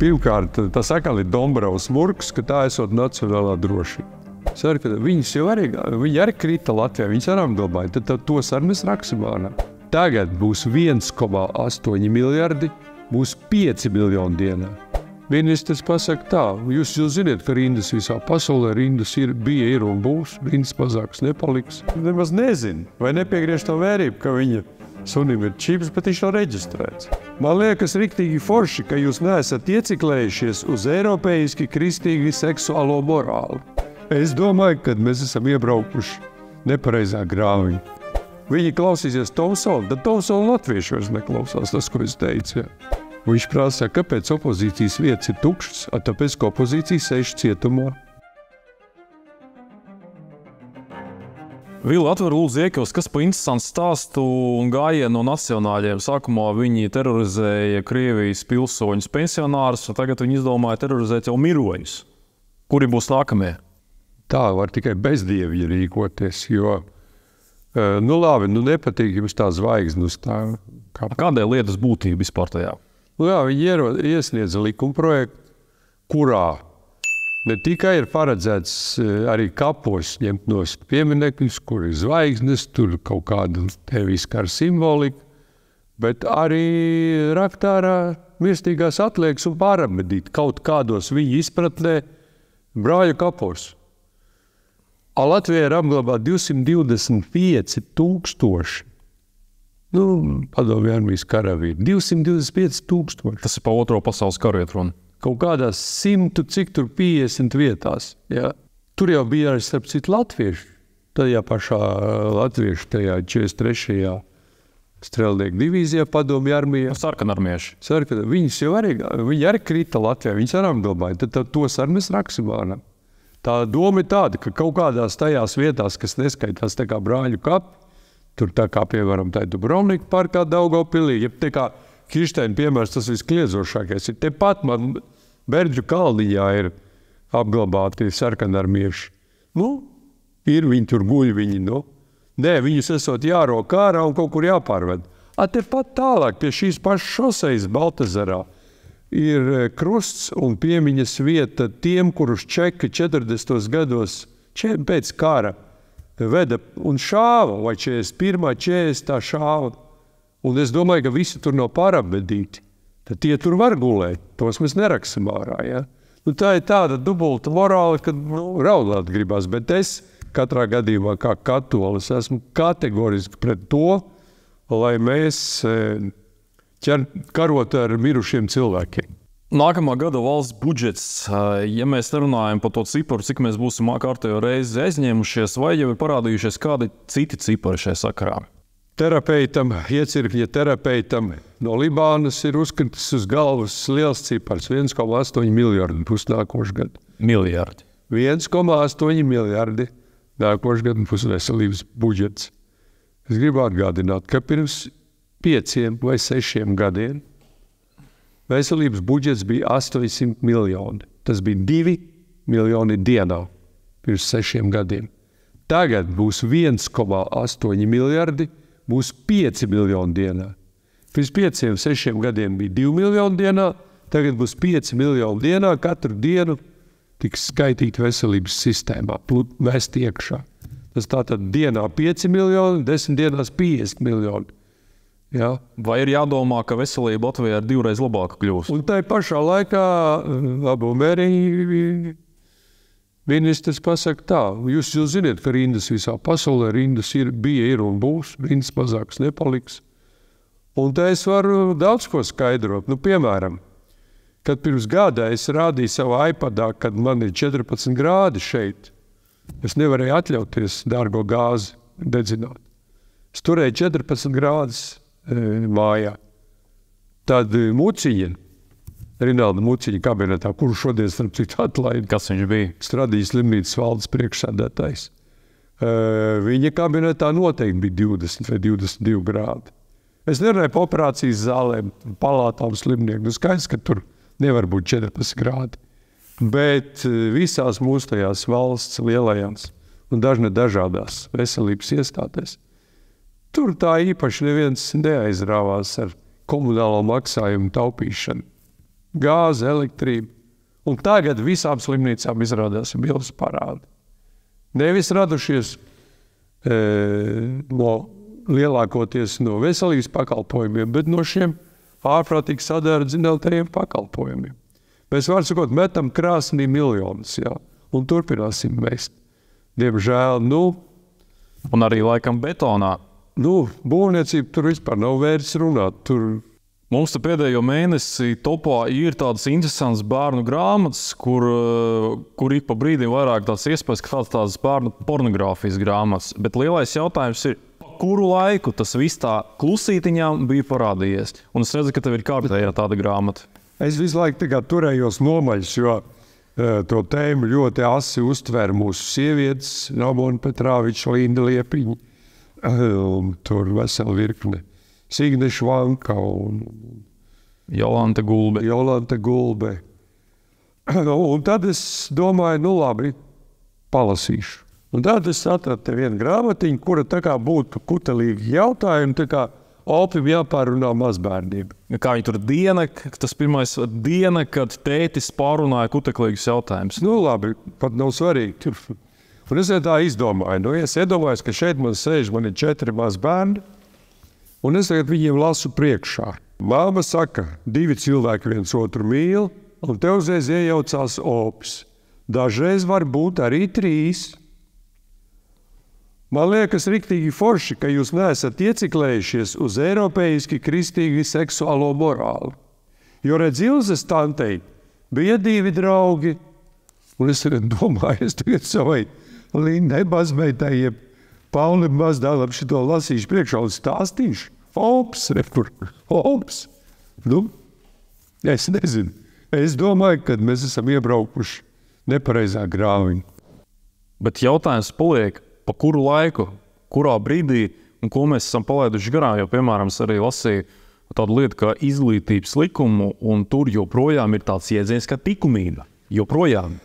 Pirmkārt, tas atkal ir Dombravas murgs, ka tā esot nacionālā drošība. Ceru, ka viņas jau viņi arī krita Latvijā, viņas arī apglabāja, tad tos arī mēs raksim ārā. Tagad būs 1,8 miljardi, būs 5 miljoni dienā. Ministrs pasaka tā, jūs ziniet, ka rindas visā pasaulē, rindas bija un būs, rindas mazākas nepaliks. Nemaz nezinu, vai nepiegriež to vērību, ka viņa sunim ir čips, bet viņš nav reģistrēts. Man liekas riktīgi forši, ka jūs neesat ieciklējušies uz eiropeiski kristīgi seksuālo morāli. Es domāju, ka mēs esam iebraukuši nepareizā grāviņā. Viņi klausīsies Tomsonu, tad Tomsonu latviešos neklausās, tas, ko es teicu. Ja. Viņš prasa, kāpēc opozīcijas vietas ir tukšas, tāpēc, ka opozīcija sēž cietumā. Vili, atver lūdzu iekļaus, kas pa interesantu stāstu un gājienu no nacionāļiem. Sākumā viņi terorizēja Krievijas pilsoņus pensionārus, un tagad viņi izdomāja terorizēt jau miroņus. Kuri būs nākamie? Tā var tikai bezdievi rīkoties, jo, labi, nepatīk jums tā zvaigznes. Kādai lietas būtība vispār tajā? Viņi iesniedza likumprojektu, kurā ne tikai ir paredzēts arī kapos ņemt no pieminekļus, kur ir zvaigznes, tur kaut kāda teviska ar simbolika, bet arī rakt ārā mirstīgās atliekas un pāramedīt kaut kādos viņa izpratnē brāļu kapos. Latvijā ir apglabāt 225 000. Padomju armijas karavīri. 225 000. Tas ir pa Otro pasaules karu iet runa. Kaut kādās 150 vietās. Ja. Tur jau bija arī starp citu latvieši. Tajā pašā latviešu, tajā 43. strelnieku divīzijā padomju armijā. Sarkanarmieši. Viņas jau viņi arī krita Latvijā, viņas arī apglabāja. Tad tos arī mēs raksim ārā. Tā doma ir tāda, ka kaut kādās tajās vietās, kas neskaitās tā kā brāļu kapi, tur tā kā, piemēram, tā Dubrovnika parkā Daugavpilī, ja tā kā Kirsteina piemērs, tas viskliedzošākais ir. Tepat man Berdžu kalniņā ir apglabāti sarkanarmieši. Ir viņi tur guļ, Nē, viņus esot jārok ārā un kaut kur jāpārved. Tepat tālāk pie šīs pašas šosejas Baltazarā ir krusts un piemiņas vieta tiem, kurus Čeki 40. gados pēc kara veda un šāva, vai 41. 40. šāva. Un es domāju, ka visi tur nav pārapbedīti. Tad tie tur var gulēt. Tos mēs neraksim ārā. Ja? Tā ir tāda dubulta morāla, kad raudāt gribās. Bet es katrā gadījumā kā katolis esmu kategoriski pret to, lai mēs karot ar mirušiem cilvēkiem. Nākamā gada valsts budžets, ja mēs nerunājam par to ciparu, cik mēs būsim kārtējo reizi aizņēmušies, vai jau ir parādījušies kādi citi cipari šajā sakarā? Terapeitam, iecirkņa terapeitam no Libānas ir uzkritis uz galvas liels cipars, 1,8 miljardi būs nākošu gadu. Miljardi? 1,8 miljardi nākošu gadu būs veselības budžets. Es gribu atgādināt, ka pirms 5 vai 6 gadiem veselības budžets bija 800 miljoni. Tas bija 2 miljoni dienā pirms 6 gadiem. Tagad būs 1,8 miljardi, būs 5 miljoni dienā. Pirms 5-6 gadiem bija 2 miljoni dienā, tagad būs 5 miljoni dienā, katru dienu tiks skaitīt veselības sistēmā, mest iekšā. Tas tātad dienā 5 miljoni, 10 dienās 50 miljoni. Ja. Vai ir jādomā, ka veselība Latvijā ir 2 reizes labāka kļūst? Un tai pašā laikā Abumērī ministrs pasaka tā, jūs ziniet, ka rindas visā pasaulē, rindas bija un būs, rindas mazākas nepaliks. Un tā es varu daudz ko skaidrot. Piemēram, kad pirms gada es rādīju savā iPadā, kad man ir 14 grādi šeit, es nevarēju atļauties dārgo gāzi dedzināt. Es turēju 14 grādus mājā. Tad Muciņa, Rinalda Muciņa kabinetā, kuru šodien starp citu atlaida. Kas viņš bija? Stradijas slimnīcas valdes priekšsēdētājs. Viņa kabinetā noteikti bija 20 vai 22 grādi. Es nerunāju par operācijas zālēm, palātām slimnieku. Skaidrs, ka tur nevar būt 14 grādi. Bet visās mūsu tajās valsts lielajās un dažādās veselības iestādēs tur tā īpaši neviens neaizrāvās ar komunālo maksājumu taupīšanu. gāze, elektrība. Un tagad visām slimnīcām izrādās milzu parādi. Nevis radušies lielākoties no veselības pakalpojumiem, bet no šiem ārprātīgi sadardzinātajiem pakalpojumiem. Mēs varam sakot, metam krāsnī miljonus, jā, un turpināsim mest. Diemžēl, Un arī laikam betonā. Būvniecība tur vispār nav vērts runāt. Mums te pēdējo mēnesi topā ir tādas interesantas bērnu grāmatas, kur ik pa brīdim vairāk tāds iespējas, ka tādas bērnu pornogrāfijas grāmatas. Bet lielais jautājums ir, kuru laiku tas viss tā klusītiņām bija parādījies? Un es redzu, ka tev ir kārtējā tāda grāmata. Es visu laiku turējos nomaļus, jo to tēmu ļoti asi uztver mūsu sievietes, Ramona Petrāviča, Linda Liepiņa, tur vesela virkne. Signe Švanka un Jolanta Gulbe. Un tad es domāju, labi, palasīšu. Un tad es atradu te vienu grāmatiņu, kura tā kā būtu kutelīgi jautājumi, tā kā opim jāpārunā mazbērniem. Kā viņi tur tas pirmais diena, kad tētis pārunāja kuteklīgus jautājumus. Labi, pat nav svarīgi. Un es tā izdomāju. Es iedomājos, ka šeit man ir 4 mazbērni, un es tagad viņiem lasu priekšā. Māma saka, 2 cilvēki viens otru mīl, un te uzreiz iejaucās opis. Dažreiz var būt arī 3. Man liekas riktīgi forši, ka jūs neesat ieciklējušies uz eiropeiski kristīgi seksuālo morāli. Jo redz Ilzes tantei bija 2 draugi, un es tagad domāju, savai Lindai mazmeitai, Paulim mazdēlam šito lasīšu priekšā un stāstīšu. Ops. Es nezinu. Es domāju, ka mēs esam iebraukuši nepareizā grāviņā. Bet jautājums paliek, pa kuru laiku, kurā brīdī un ko mēs esam palaiduši garām, jo, piemēram, es arī lasīju tādu lietu kā izglītības likumu, un tur joprojām ir tāds jēdziens kā likumība. Joprojām.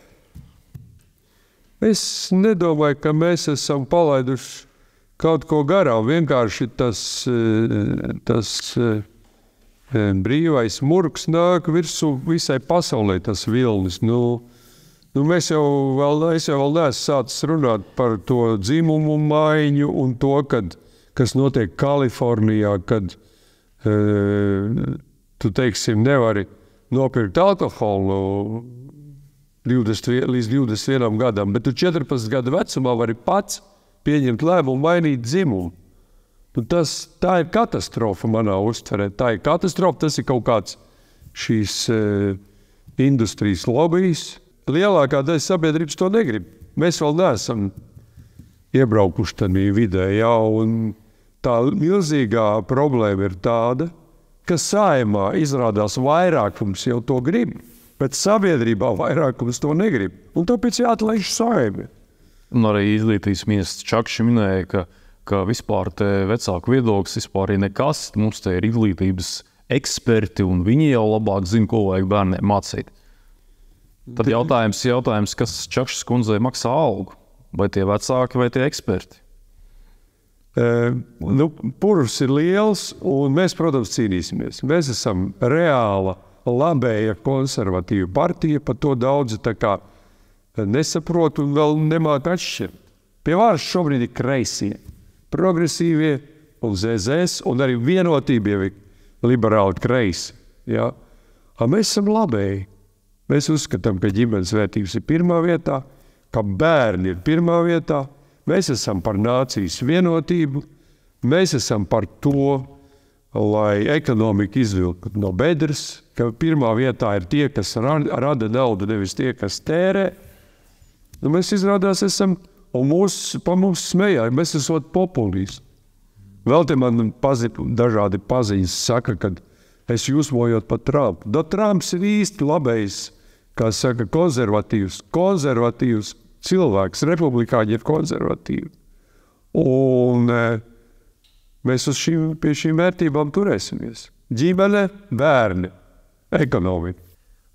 Es nedomāju, ka mēs esam palaiduši kaut ko garām. Vienkārši tas brīvais murgs nāk virsū visai pasaulē, tas vilnis. Es jau vēl neesmu sācis runāt par to dzimumu maiņu un to, kas notiek Kalifornijā, kad tu, teiksim, nevari nopirkt alkoholu līdz 21 gadam, bet tu 14 gadu vecumā vari pats pieņemt lēmumu mainīt dzimumu. Tā ir katastrofa manā uztverē. Tā ir katastrofa, tas ir kaut kāds šīs industrijas lobijs. Lielākā daļa sabiedrības to negrib. Mēs vēl neesam iebraukuši tādā vidē, un tā milzīgā problēma ir tāda, ka Saeimā izrādās vairākums jau to grib, bet sabiedrībā vairākums to negrib. Un tāpēc jāatlaiž Saeimai. Un arī izglītības ministrs Čakšs minēja, ka vispār te vecāku viedoklis vispār ir nekas. Mums te ir izglītības eksperti, un viņi jau labāk zina, ko vajag bērniem mācīt. Tad jautājums, kas Čakšas kundzei maksā algu? Vai tie vecāki, vai tie eksperti? Purvs ir liels, un mēs, protams, cīnīsimies. Mēs esam reāla labēja konservatīva partija, par to daudzi tā kā nesaprot un vēl nemāk atšķirt. Pie varas šobrīd ir kreisie, progresīvie un ZZS, un arī vienotība jau ir liberāli kreisi. Ja? Mēs esam labēji. Mēs uzskatām, ka ģimenes vērtības ir pirmā vietā, ka bērni ir pirmā vietā. Mēs esam par nācijas vienotību, mēs esam par to, lai ekonomika izvilktu no bedres, ka pirmā vietā ir tie, kas rada naudu, nevis tie, kas tērē. Mēs izrādās esam, un pa mums smējā, mēs esam populisti. Vēl te man dažādi paziņas saka, ka es jūsmojot par Trumpu. Trumps ir īsti labējs, kā saka, konservatīvs cilvēks, republikāņi ir konservatīvi. Un mēs pie šīm vērtībām turēsimies. Ģimene, bērni, ekonomika.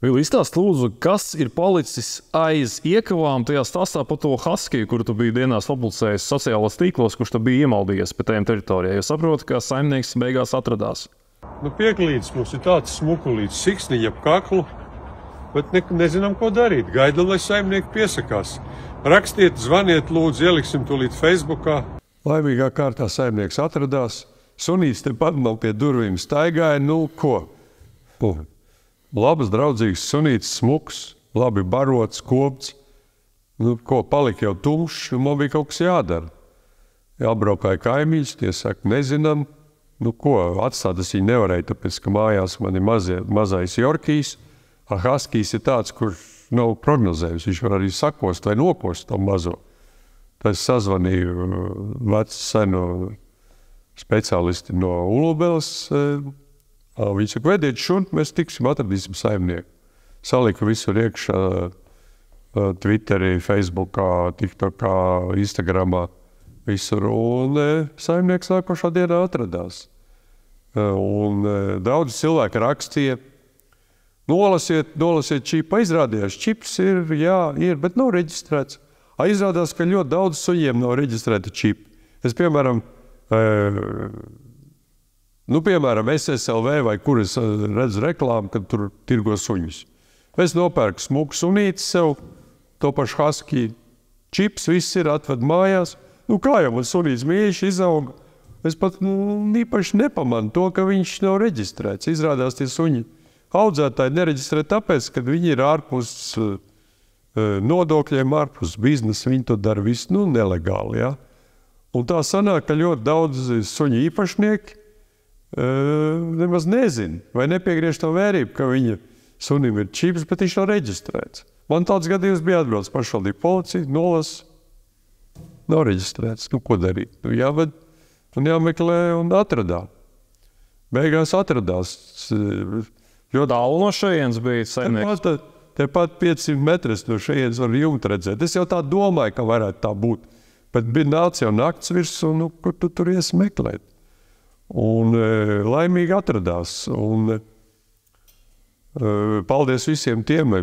Vili, izstāst lūdzu, kas ir palicis aiz iekavām tajā stāstā par to Haskiju, kuru tu biji dienās publicējis sociālos tīklos, kurš tu biji iemaldījies pie tiem teritorijā, jo saprotu, ka saimnieks beigās atradās. Pieklīdz mums ir tāds smukulīts siksniņa ap kaklu, bet nezinām, ko darīt. Gaidam, lai saimnieki piesakās. Rakstiet, zvaniet, lūdzu, ieliksim tūlīt Facebookā. Laimīgā kārtā saimnieks atradās. Sunīts tepat man pie durvīm staigāja, ko? Labas, draudzīgs sunīts, smuks, labi barots, kopts. Palika jau tumšs, man bija kaut kas jādara. Apbraukāja kaimiņus, tie saka, nezinām. Atstāt es viņu nevarēju, tāpēc, ka mājās man ir mazais Yorkijs. Haskijs ir tāds, kurš nav prognozējums. Viņš var arī sakost vai nokost to mazo. Tad es sazvanīju vecu senu speciālisti no Ulubeles. Viņi saka, vediet šurp, mēs tiksim, atradīsim saimnieku. Salika visur iekšā, Twitterī, Facebookā, TikTokā, Instagramā. Visur, un saimnieks nākošā dienā atradās. Un daudz cilvēki rakstīja, nolasiet čipu, izrādījās, čips ir, bet nav reģistrēts. Izrādās, ka ļoti daudz suņiem nav reģistrēta čipa. Es, piemēram, SSLV vai kur es redzu reklāmu, kad tur tirgo suņus. Es nopērku smuku sunīti sev, to pašu Husky, čips, viss ir, atved mājās. Kā jau man sunīts mīļš izauga, es pat īpaši nepamanu to, ka viņš nav reģistrēts. Izrādās tie suņi audzētāji nereģistrē tāpēc, ka viņi ir ārpus nodokļiem, ārpus biznesa, viņi to dara visu nelegāli. Ja? Un tā sanāk, ka ļoti daudz suņu īpašnieki nemaz nezina vai nepiegriež to vērību, ka viņa sunim ir čips, bet viņš nav reģistrēts. Man tāds gadījums bija atbrauc pašvaldību policija, nolasa. Nav reģistrēts. Ko darīt? Jāved un jāmeklē un atradā. Beigās atradās. Ļoti tālu no šejienes bija saimnieks. Tepat 500 metrus no šejienes var jumtu redzēt. Es jau tā domāju, ka varētu tā būt. Bet bija nāc jau nakts virs un kur tu tur iesi meklēt. Un laimīgi atradās. Un paldies visiem tiem.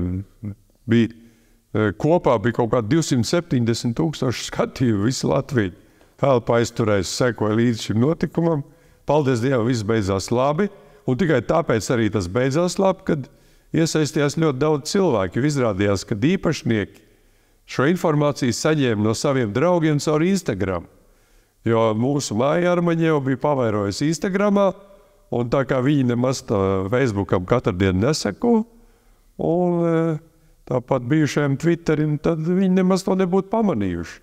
Kopā bija kaut kā 270,000 skatījumu visu Latviju. Elpa aizturēs, sekoja līdz šim notikumam. Paldies Dievam, viss beidzās labi. Un tikai tāpēc arī tas beidzās labi, kad iesaistījās ļoti daudz cilvēku. Izrādījās, ka īpašnieki šo informāciju saņēma no saviem draugiem caur Instagram. Jo mūsu mājārmaņi jau bija pavairojusi Instagramā, un tā kā viņi nemaz Facebookam katru dienu neseko, un tāpat bijušajiem Twitterim, tad viņi nemaz to nebūtu pamanījuši.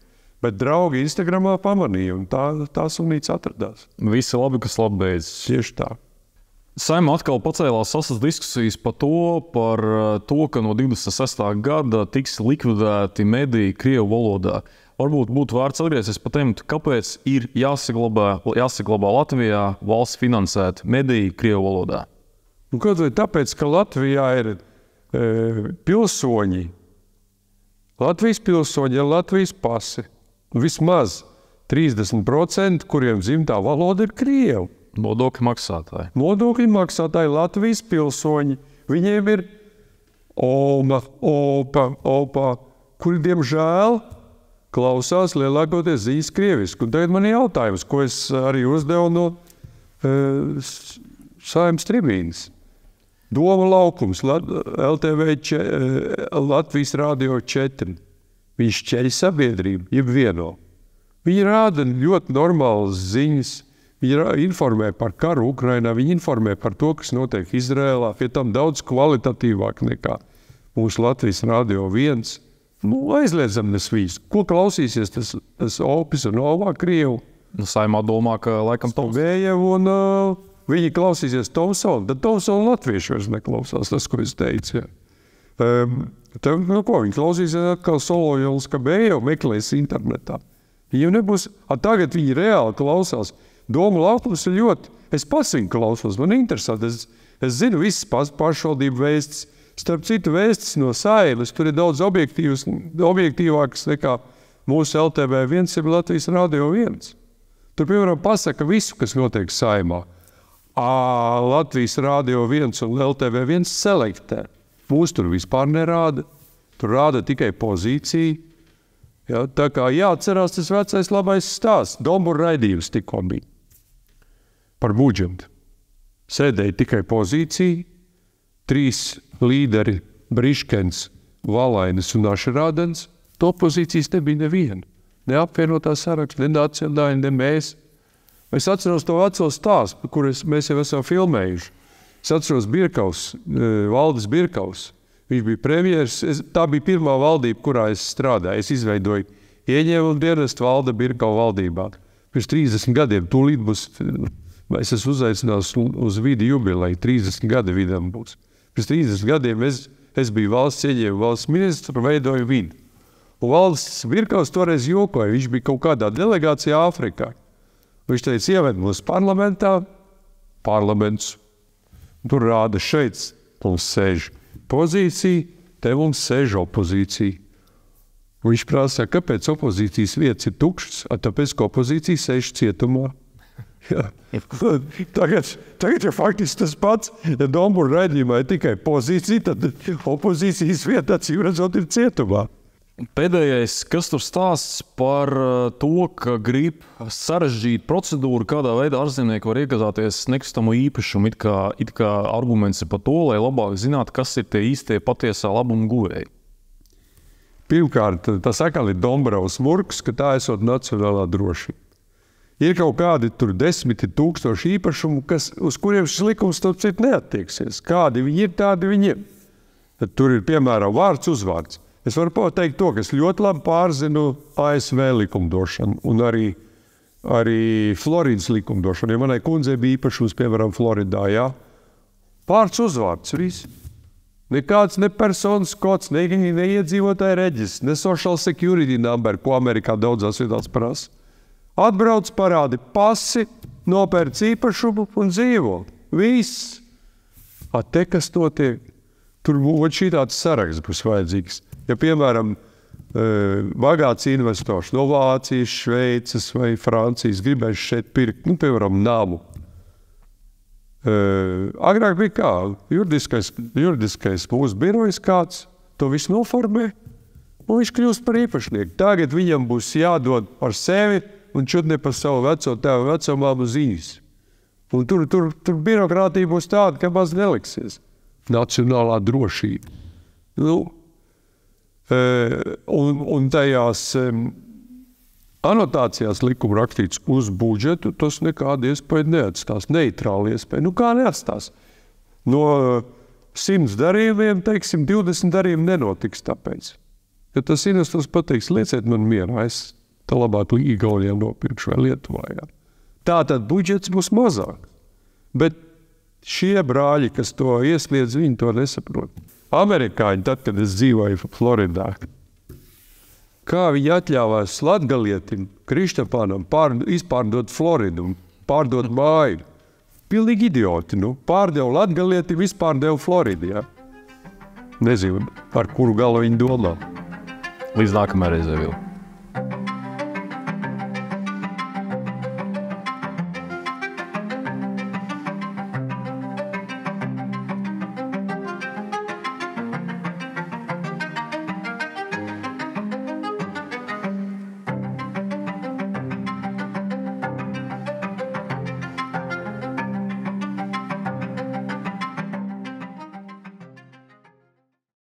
Bet draugi Instagramā pamanīja, un tā sunīts atradās. Visi labi, kas labi beidzas. Tieši tā. Saimā atkal pacēlās asas diskusijas par to, ka no 26. gada tiks likvidēti mediji Krievu valodā. Varbūt būtu vērts atgriezties par tēmu, kāpēc ir jāsaglabā Latvijā valsts finansēt mediji Krievu valodā. Kaut vai tāpēc, ka Latvijā ir pilsoņi, Latvijas pilsoņi ar Latvijas pasi, vismaz 30%, kuriem dzimtā valoda ir Krievu. Nodokļu maksātāji. Nodokļu maksātāji, Latvijas pilsoņi, viņiem ir oma, opa, kuri, diemžēl, klausās lielākoties ziņas krievisku. Un tagad man ir jautājums, ko es arī uzdevu no Saeimas tribīnes. Doma laukums, LTV, Latvijas Rādio 4. Viņš šķeļ sabiedrību, jeb vieno. Viņi rāda ļoti normālas ziņas. Viņi informē par karu Ukrainā, viņi informē par to, kas notiek Izrēlā, pie tam daudz kvalitatīvāk nekā mūsu Latvijas Rādio 1. Aizliedzam nes visu. Ko klausīsies tas Opis un Novā Krievu? Saimā domā, ka laikam Stovējev un viņi klausīsies Tomsonu, tad Tomsonu latvieši vairs neklausās, tas, ko es teicu. Ja. Viņi klausīsies atkal Solojols, ka Bējev meklēs internetā. Viņiem nebūs, tagad viņi reāli klausās. Doma laukums ir ļoti, es pats viņu klausos, man interesanti, es zinu visas pašvaldību vēstis, starp citu vēstis no Saeimas, tur ir daudz objektīvākas nekā mūsu LTV1, ir Latvijas Rādio 1. Tur, piemēram, pasaka visu, kas notiek Saeimā. Latvijas Rādio 1 un LTV1 selektē. Mūs tur vispār nerāda, tur rāda tikai pozīciju. Ja, tā kā jāatcerās tas vecais labais stāsts, Dombura raidījums tikko bija par budžetu. sēdēja tikai pozīcija, 3 līderi, Briškens, Valainis un Ašerādens, to pozīcijas nebija neviena. Ne apvienotā saraksts, ne nacionāļi, ne mēs. Es atceros to veco stāstu, kur mēs jau esam filmējuši. Es atceros Birkaus, Valdis Birkaus. Viņš bija premjeras, tā bija pirmā valdība, kurā es strādāju. Es izveidoju ieņēmumu dienestu Valda Birkau valdībā. Pirms 30 gadiem tūlīt būs, es esmu uzaicinājis uz vidi jubileju, 30 gadi vidam būs. Pirms 30 gadiem es biju valsts ieņēmumu valsts ministrs un veidoju vidi. Un Valdis Birkaus toreiz jokoja, viņš bija kaut kādā delegācijā Āfrikā. Viņš teica, ieved mūs parlamentā, parlaments, tur rāda šeit, mums sēž pozīcija, te mums sēž opozīcija. Viņš prasa, kāpēc opozīcijas vietas ir tukšas, tāpēc, ka opozīcija sēž cietumā. Tagad ir faktiski tas pats, ja Dombura raidījumā ir tikai pozīcija, tad opozīcijas vieta acīm redzot ir cietumā. Pēdējais, kas tur stāsts par to, ka grib sarežģīt procedūru, kādā veidā ārzemnieki var iegādāties nekustamo īpašumu, it kā arguments ir par to, lai labāk zinātu, kas ir tie īstie patiesā labuma guvēji. Pirmkārt, tas atkal ir Dombravas murgs, ka tā esot nacionālā drošība. Ir kaut kādi tur 10 000 īpašumu, uz kuriem šis likums neattieksies. Kādi viņi ir, tādi viņi ir. Tad tur ir, piemēram, vārds uzvārds. Es varu pateikt to, ka es ļoti labi pārzinu ASV likumdošanu un arī Floridas likumdošanu. Ja manai kundzei bija īpašums, piemēram, Floridā, jā. Vārds uzvārds, viss. Nekāds ne personas kods, ne iedzīvotāja reģis, ne social security number, ko Amerikā daudzās vietās prasa. Atbrauc, parādi pasi, nopērc īpašumu un dzīvo. Viss. Te, kas notiek, tur būtu šī tāds saraksts būs vajadzīgs. Ja, piemēram, bagāts investors no Vācijas, Šveices vai Francijas gribēs šeit pirkt, piemēram, namu. Agrāk bija kā? Juridiskais mūsu birojs kāds, to visu noformē, un viņš kļūst par īpašnieku. Tagad viņam būs jādod par sevi un čudne par savu veco tēvu, veco māmu ziņas. Un tur birokrātija būs tāda, ka maz neliksies. Nacionālā drošība. Un tajās anotācijās likuma rakstīts uz budžetu, tas nekāda iespēja neatstās, neitrāla iespēja. Kā neatstās? No 100 darījumiem, teiksim, 20 darījumi nenotiks tāpēc. Ja tas investors pateiks, lieciet man mierā, es tā labāk Igaunijām nopirkšu vai Lietuvā. Jā. Tātad budžets būs mazāk. Bet šie brāļi, kas to iesniedz, viņi to nesaprot. Amerikāņi, tad, kad es dzīvoju Floridā, kā viņi atļāvās latgalietim, Krištapānam, izpārdot Floridu un pārdot māju. Pilnīgi idioti, pārdeva latgalietim, izpārdeva Floridu, jā. Nezinu, par kuru galu viņi domā. Līdz nākamajai reizei vēl.